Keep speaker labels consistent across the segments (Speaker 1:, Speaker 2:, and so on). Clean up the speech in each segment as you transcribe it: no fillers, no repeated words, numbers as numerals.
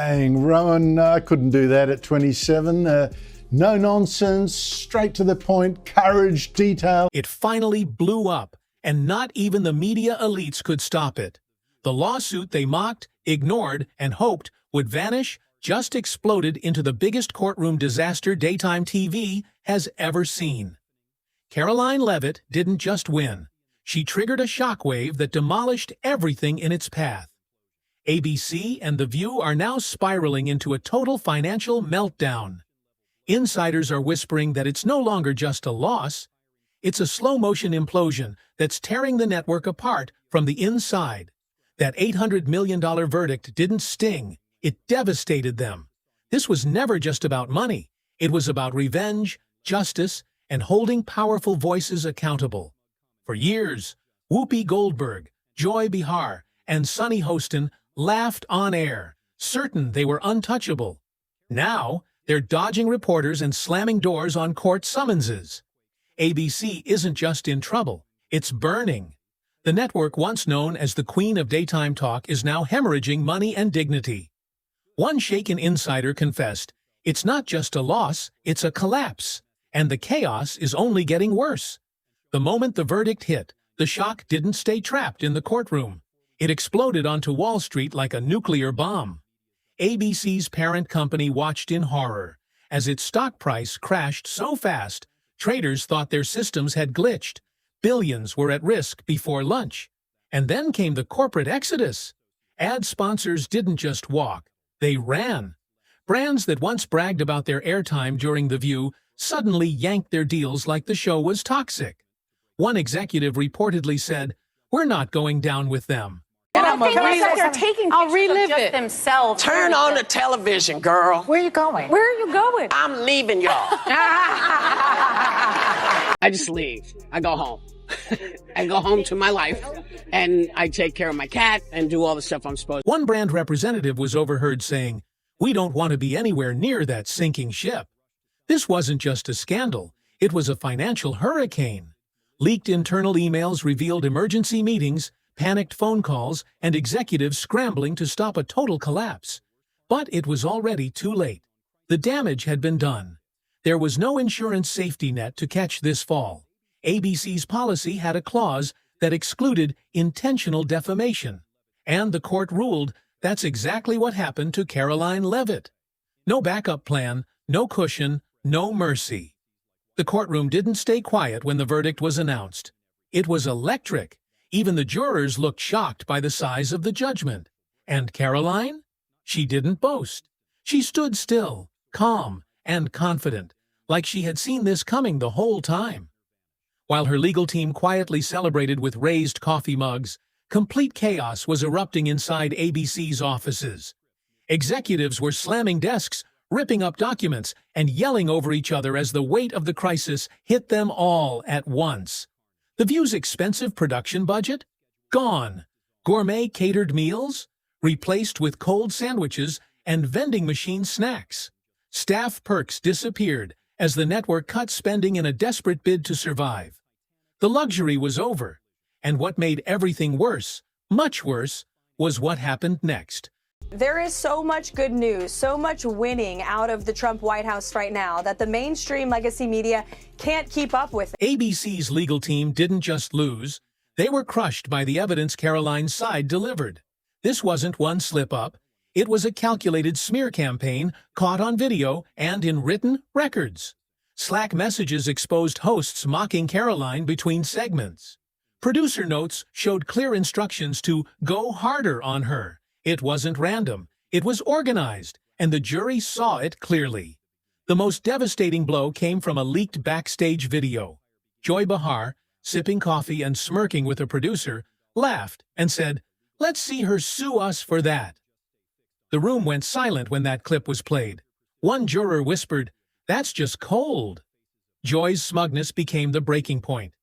Speaker 1: bang. Rowan, I couldn't do that at 27. No nonsense, straight to the point, courage, detail.
Speaker 2: It finally blew up, and not even the media elites could stop it. The lawsuit they mocked, ignored, and hoped would vanish just exploded into the biggest courtroom disaster daytime TV has ever seen. Karoline Leavitt didn't just win. She triggered a shockwave that demolished everything in its path. ABC and The View are now spiraling into a total financial meltdown. Insiders are whispering that it's no longer just a loss. It's a slow-motion implosion that's tearing the network apart from the inside. That $800 million verdict didn't sting. It devastated them. This was never just about money. It was about revenge, justice, and holding powerful voices accountable. For years, Whoopi Goldberg, Joy Behar, and Sunny Hostin laughed on air, certain they were untouchable. Now, they're dodging reporters and slamming doors on court summonses. ABC isn't just in trouble, it's burning. The network, once known as the Queen of Daytime Talk, is now hemorrhaging money and dignity. One shaken insider confessed, "It's not just a loss, it's a collapse, and the chaos is only getting worse." The moment the verdict hit, the shock didn't stay trapped in the courtroom. It exploded onto Wall Street like a nuclear bomb. ABC's parent company watched in horror. As its stock price crashed so fast, traders thought their systems had glitched. Billions were at risk before lunch. And then came the corporate exodus. Ad sponsors didn't just walk, they ran. Brands that once bragged about their airtime during The View suddenly yanked their deals like the show was toxic. One executive reportedly said, "We're not going down with them."
Speaker 3: I'll relive it themselves.
Speaker 4: Turn on the television, girl.
Speaker 3: Where are you going?
Speaker 5: Where are you going?
Speaker 4: I'm leaving y'all.
Speaker 6: I just leave. I go home. I go home to my life, and I take care of my cat and do all the stuff I'm supposed to.
Speaker 2: One brand representative was overheard saying, "We don't want to be anywhere near that sinking ship." This wasn't just a scandal, it was a financial hurricane. Leaked internal emails revealed emergency meetings, panicked phone calls, and executives scrambling to stop a total collapse. But it was already too late. The damage had been done. There was no insurance safety net to catch this fall. ABC's policy had a clause that excluded intentional defamation. And the court ruled that's exactly what happened to Karoline Leavitt. No backup plan, no cushion, no mercy. The courtroom didn't stay quiet when the verdict was announced. It was electric. Even the jurors looked shocked by the size of the judgment. And Karoline? She didn't boast. She stood still, calm, and confident, like she had seen this coming the whole time. While her legal team quietly celebrated with raised coffee mugs, complete chaos was erupting inside ABC's offices. Executives were slamming desks, ripping up documents, and yelling over each other as the weight of the crisis hit them all at once. The View's expensive production budget? Gone. Gourmet catered meals? Replaced with cold sandwiches and vending machine snacks. Staff perks disappeared as the network cut spending in a desperate bid to survive. The luxury was over, and what made everything worse, much worse, was what happened next.
Speaker 5: There is so much good news, so much winning out of the Trump White House right now that the mainstream legacy media can't keep up with.
Speaker 2: ABC's legal team didn't just lose, they were crushed by the evidence Karoline's side delivered. This wasn't one slip-up, it was a calculated smear campaign caught on video and in written records. Slack messages exposed hosts mocking Karoline between segments. Producer notes showed clear instructions to go harder on her. It wasn't random, it was organized, and the jury saw it clearly. The most devastating blow came from a leaked backstage video. Joy Behar, sipping coffee and smirking with a producer, laughed and said, "Let's see her sue us for that." The room went silent when that clip was played. One juror whispered, "That's just cold." Joy's smugness became the breaking point.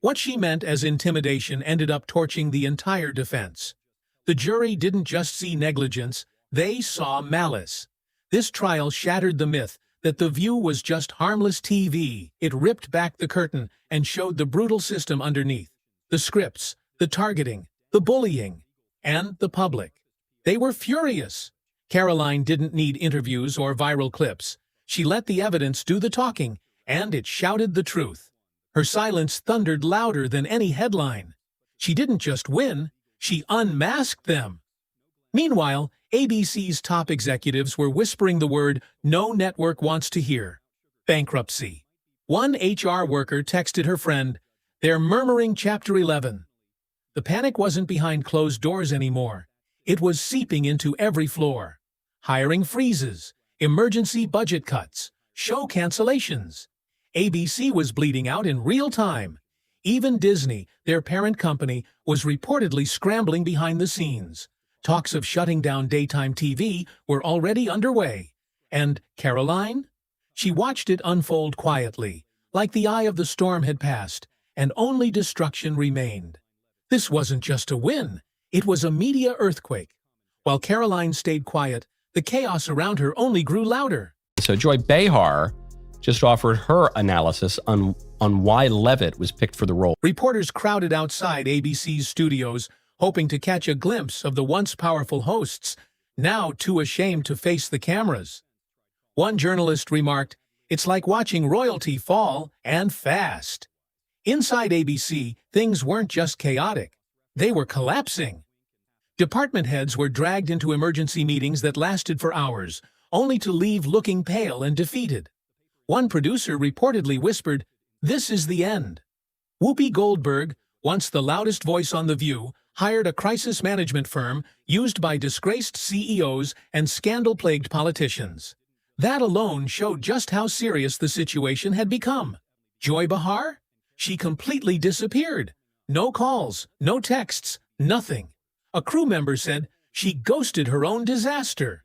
Speaker 2: What she meant as intimidation ended up torching the entire defense. The jury didn't just see negligence, they saw malice. This trial shattered the myth that The View was just harmless TV. It ripped back the curtain and showed the brutal system underneath. The scripts, the targeting, the bullying, and the public. They were furious. Karoline didn't need interviews or viral clips. She let the evidence do the talking, and it shouted the truth. Her silence thundered louder than any headline. She didn't just win, she unmasked them. Meanwhile, ABC's top executives were whispering the word no network wants to hear: bankruptcy. One HR worker texted her friend, "They're murmuring Chapter 11. The panic wasn't behind closed doors anymore. It was seeping into every floor. Hiring freezes, emergency budget cuts, show cancellations. ABC was bleeding out in real time. Even Disney, their parent company, was reportedly scrambling behind the scenes. Talks of shutting down daytime TV were already underway. And Karoline? She watched it unfold quietly, like the eye of the storm had passed, and only destruction remained. This wasn't just a win, it was a media earthquake. While Karoline stayed quiet, the chaos around her only grew louder.
Speaker 7: So Joy Behar just offered her analysis on why Leavitt was picked for the role.
Speaker 2: Reporters crowded outside ABC's studios, hoping to catch a glimpse of the once powerful hosts, now too ashamed to face the cameras. One journalist remarked, "It's like watching royalty fall, and fast." Inside ABC, things weren't just chaotic. They were collapsing. Department heads were dragged into emergency meetings that lasted for hours, only to leave looking pale and defeated. One producer reportedly whispered, "This is the end." Whoopi Goldberg, once the loudest voice on The View, hired a crisis management firm used by disgraced CEOs and scandal-plagued politicians. That alone showed just how serious the situation had become. Joy Behar? She completely disappeared. No calls, no texts, nothing. A crew member said she ghosted her own disaster.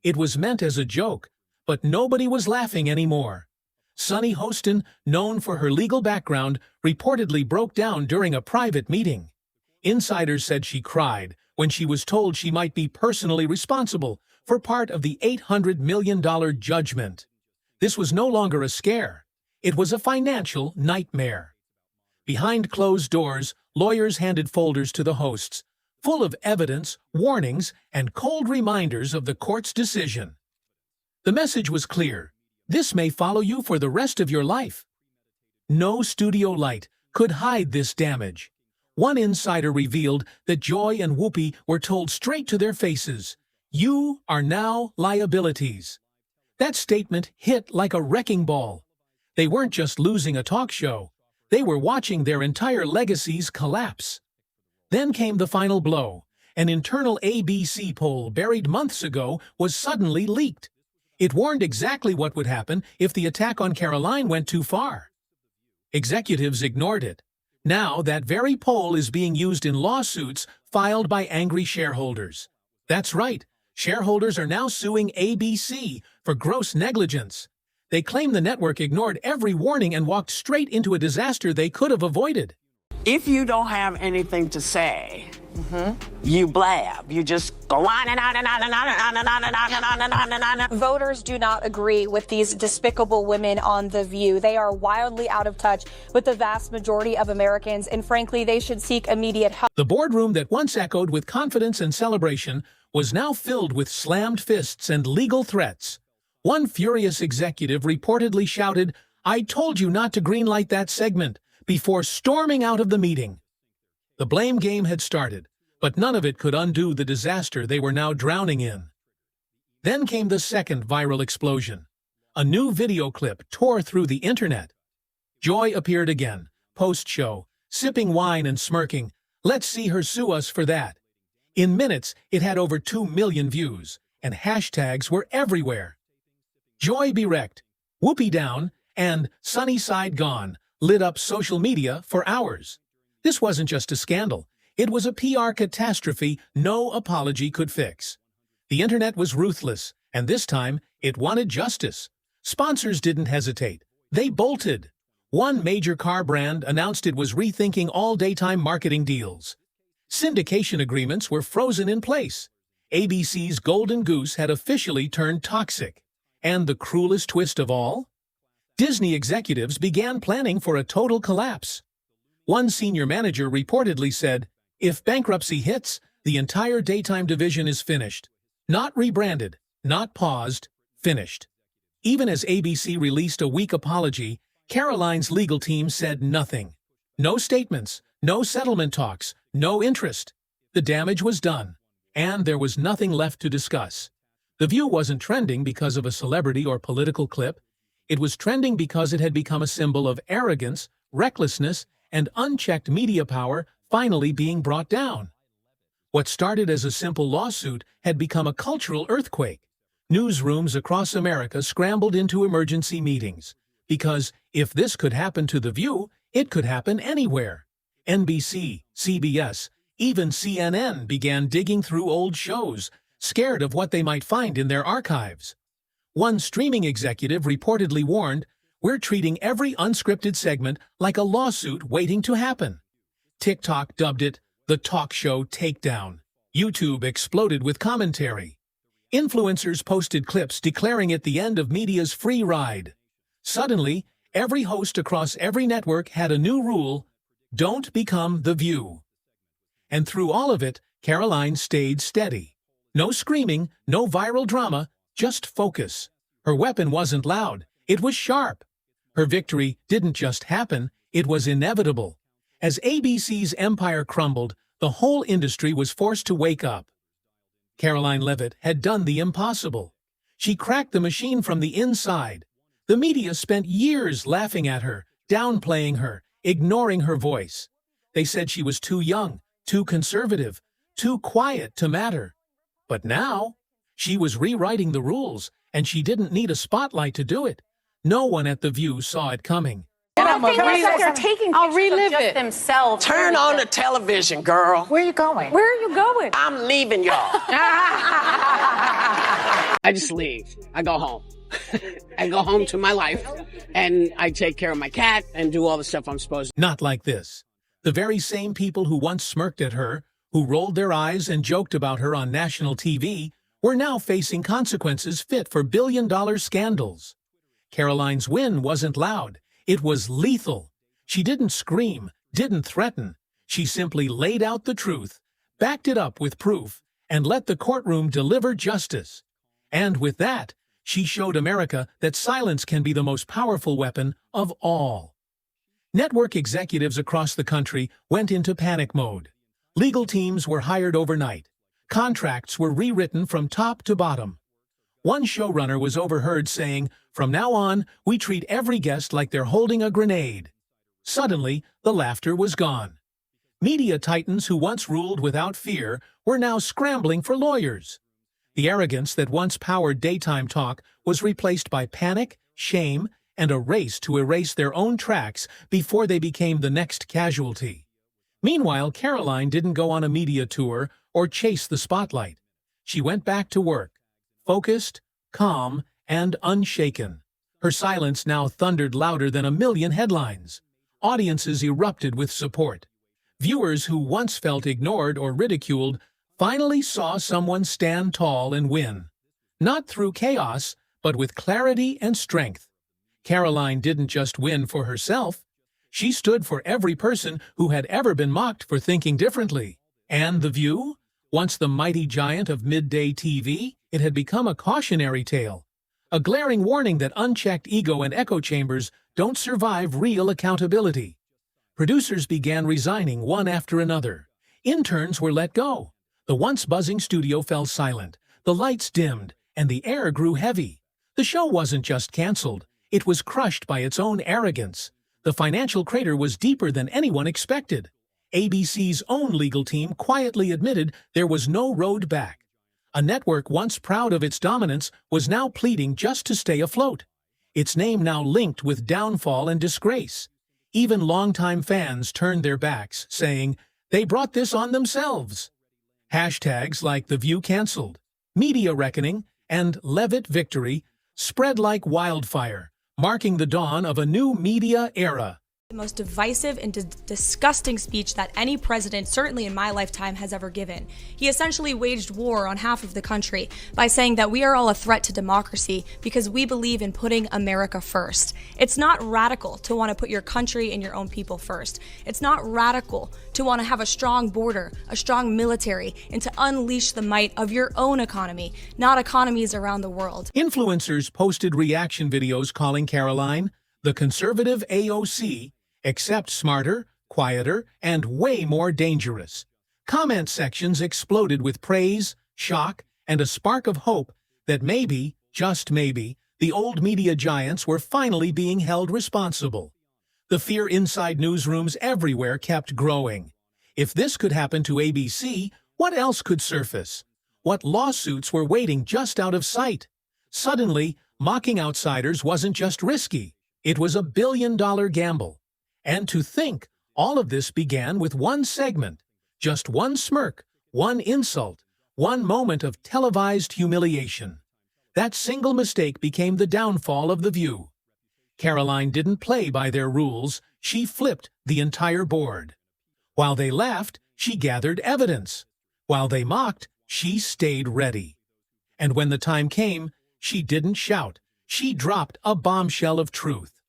Speaker 2: It was meant as a joke, but nobody was laughing anymore. Sunny Hostin, known for her legal background, reportedly broke down during a private meeting. Insiders said she cried when she was told she might be personally responsible for part of the $800 million judgment. This was no longer a scare. It was a financial nightmare. Behind closed doors, lawyers handed folders to the hosts, full of evidence, warnings, and cold reminders of the court's decision. The message was clear: this may follow you for the rest of your life. No studio light could hide this damage. One insider revealed that Joy and Whoopi were told straight to their faces, "You are now liabilities." That statement hit like a wrecking ball. They weren't just losing a talk show. They were watching their entire legacies collapse. Then came the final blow. An internal ABC poll buried months ago was suddenly leaked. It warned exactly what would happen if the attack on Karoline went too far. Executives ignored it. Now that very poll is being used in lawsuits filed by angry shareholders. That's right, shareholders are now suing ABC for gross negligence. They claim the network ignored every warning and walked straight into a disaster they could have avoided.
Speaker 4: If you don't have anything to say, you blab. You just go on and on and on and on and on and on and on and on and on and on.
Speaker 5: Voters do not agree with these despicable women on The View. They are wildly out of touch with the vast majority of Americans, and frankly, they should seek immediate help.
Speaker 2: The boardroom that once echoed with confidence and celebration was now filled with slammed fists and legal threats. One furious executive reportedly shouted, "I told you not to greenlight that segment," before storming out of the meeting. The blame game had started, but none of it could undo the disaster they were now drowning in. Then came the second viral explosion. A new video clip tore through the internet. Joy appeared again, post-show, sipping wine and smirking, "Let's see her sue us for that." In minutes, it had over 2 million views, and hashtags were everywhere. Joy bereft, Whoopi down, and Sunny Side gone lit up social media for hours. This wasn't just a scandal. It was a PR catastrophe no apology could fix. The internet was ruthless, and this time, it wanted justice. Sponsors didn't hesitate. They bolted. One major car brand announced it was rethinking all daytime marketing deals. Syndication agreements were frozen in place. ABC's golden goose had officially turned toxic. And the cruelest twist of all? Disney executives began planning for a total collapse. One senior manager reportedly said, "If bankruptcy hits, the entire daytime division is finished." Not rebranded, not paused, finished. Even as ABC released a weak apology, Karoline's legal team said nothing. No statements, no settlement talks, no interest. The damage was done, and there was nothing left to discuss. The View wasn't trending because of a celebrity or political clip. It was trending because it had become a symbol of arrogance, recklessness, and unchecked media power finally being brought down. What started as a simple lawsuit had become a cultural earthquake. Newsrooms across America scrambled into emergency meetings, because if this could happen to The View, it could happen anywhere. NBC, CBS, even CNN began digging through old shows, scared of what they might find in their archives. One streaming executive reportedly warned, "We're treating every unscripted segment like a lawsuit waiting to happen." TikTok dubbed it the talk show takedown. YouTube exploded with commentary. Influencers posted clips declaring it the end of media's free ride. Suddenly, every host across every network had a new rule: don't become The View. And through all of it, Karoline stayed steady. No screaming, no viral drama, just focus. Her weapon wasn't loud, it was sharp. Her victory didn't just happen, it was inevitable. As ABC's empire crumbled, the whole industry was forced to wake up. Karoline Leavitt had done the impossible. She cracked the machine from the inside. The media spent years laughing at her, downplaying her, ignoring her voice. They said she was too young, too conservative, too quiet to matter. But now, she was rewriting the rules, and she didn't need a spotlight to do it. No one at The View saw it coming.
Speaker 3: I'll relive it themselves.
Speaker 4: Turn on the television, girl.
Speaker 3: Where are you going?
Speaker 5: Where are you going?
Speaker 4: I'm leaving y'all.
Speaker 6: I just leave. I go home. I go home to my life, and I take care of my cat and do all the stuff I'm supposed to.
Speaker 2: Not like this. The very same people who once smirked at her, who rolled their eyes and joked about her on national TV, were now facing consequences fit for billion-dollar scandals. Karoline's win wasn't loud. It was lethal. She didn't scream, didn't threaten. She simply laid out the truth, backed it up with proof, and let the courtroom deliver justice. And with that, she showed America that silence can be the most powerful weapon of all. Network executives across the country went into panic mode. Legal teams were hired overnight. Contracts were rewritten from top to bottom. One showrunner was overheard saying, "From now on, we treat every guest like they're holding a grenade." Suddenly, the laughter was gone. Media titans who once ruled without fear were now scrambling for lawyers. The arrogance that once powered daytime talk was replaced by panic, shame, and a race to erase their own tracks before they became the next casualty. Meanwhile, Karoline didn't go on a media tour or chase the spotlight. She went back to work, focused, calm, and unshaken. Her silence now thundered louder than a million headlines. Audiences erupted with support. Viewers who once felt ignored or ridiculed finally saw someone stand tall and win. Not through chaos, but with clarity and strength. Karoline didn't just win for herself. She stood for every person who had ever been mocked for thinking differently. And The View? Once the mighty giant of midday TV, it had become a cautionary tale. A glaring warning that unchecked ego and echo chambers don't survive real accountability. Producers began resigning one after another. Interns were let go. The once buzzing studio fell silent. The lights dimmed, and the air grew heavy. The show wasn't just canceled. It was crushed by its own arrogance. The financial crater was deeper than anyone expected. ABC's own legal team quietly admitted there was no road back. A network once proud of its dominance was now pleading just to stay afloat. Its name now linked with downfall and disgrace. Even longtime fans turned their backs, saying, "They brought this on themselves." Hashtags like The View canceled, Media Reckoning, and Leavitt Victory spread like wildfire, marking the dawn of a new media era.
Speaker 5: The most divisive and disgusting speech that any president, certainly in my lifetime, has ever given. He essentially waged war on half of the country by saying that we are all a threat to democracy because we believe in putting America first. It's not radical to want to put your country and your own people first. It's not radical to want to have a strong border, a strong military, and to unleash the might of your own economy, not economies around the world.
Speaker 2: Influencers posted reaction videos calling Karoline the conservative AOC, except smarter, quieter, and way more dangerous. Comment sections exploded with praise, shock, and a spark of hope that maybe, just maybe, the old media giants were finally being held responsible. The fear inside newsrooms everywhere kept growing. If this could happen to ABC, what else could surface? What lawsuits were waiting just out of sight? Suddenly, mocking outsiders wasn't just risky. It was a billion-dollar gamble. And to think, all of this began with one segment, just one smirk, one insult, one moment of televised humiliation. That single mistake became the downfall of The View. Karoline didn't play by their rules, she flipped the entire board. While they laughed, she gathered evidence. While they mocked, she stayed ready. And when the time came, she didn't shout, she dropped a bombshell of truth.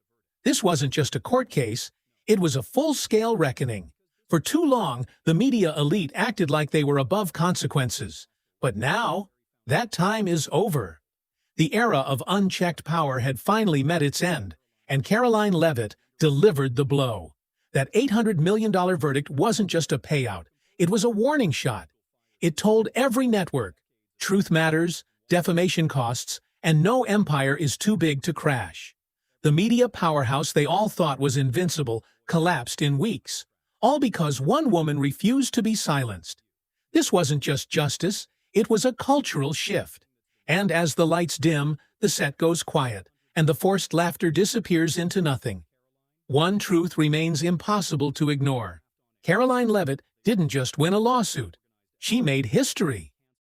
Speaker 2: This wasn't just a court case, it was a full-scale reckoning. For too long, the media elite acted like they were above consequences. But now, that time is over. The era of unchecked power had finally met its end, and Karoline Leavitt delivered the blow. That $800 million verdict wasn't just a payout, it was a warning shot. It told every network, truth matters, defamation costs, and no empire is too big to crash. The media powerhouse they all thought was invincible collapsed in weeks, all because one woman refused to be silenced. This wasn't just justice, it was a cultural shift. And as the lights dim, the set goes quiet, and the forced laughter disappears into nothing. One truth remains impossible to ignore. Karoline Leavitt didn't just win a lawsuit. She made history.